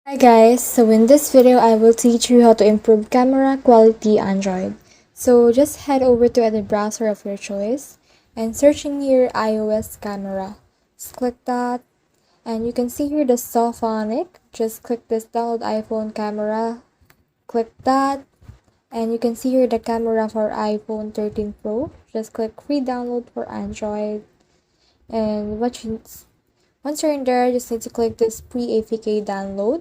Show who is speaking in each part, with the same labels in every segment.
Speaker 1: Hi guys, so in this video I will teach you how to improve camera quality Android. So just head over to any browser of your choice and search in here iOS camera. Just click that and you can see here the Sophonic. Just click this download iPhone camera. Click that and you can see here the camera for iPhone 13 Pro. Just click free download for Android and once you're in there, just need to click this pre-APK download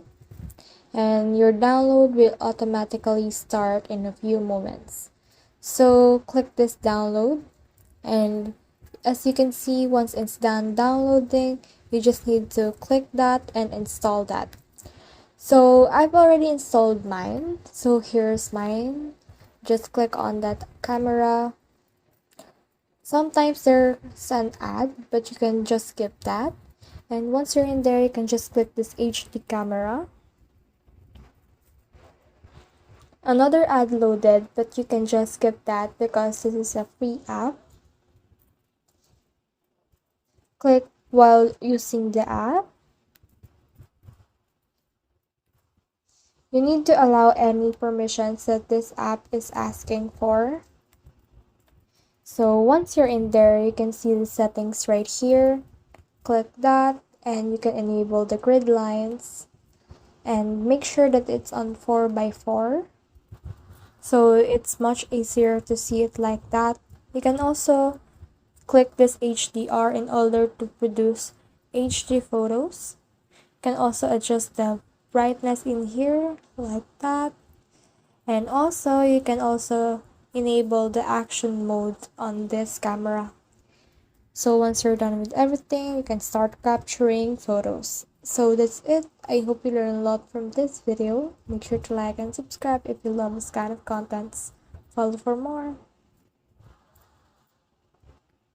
Speaker 1: and your download will automatically start in a few moments. So click this download and as you can see, once it's done downloading, you just need to click that and install that. So I've already installed mine. So here's mine. Just click on that camera. Sometimes there's an ad, but you can just skip that. And once you're in there, you can just click this HD camera. Another ad loaded, but you can just skip that because this is a free app. Click while using the app. You need to allow any permissions that this app is asking for. So once you're in there, you can see the settings right here. Click that and you can enable the grid lines and make sure that it's on 4x4. So it's much easier to see it like that. You can also click this HDR in order to produce HD photos. You can also adjust the brightness in here like that. And also you can also enable the action mode on this camera. So once you're done with everything, you can start capturing photos. So that's it. I hope you learned a lot from this video. Make sure to like and subscribe if you love this kind of contents. Follow for more.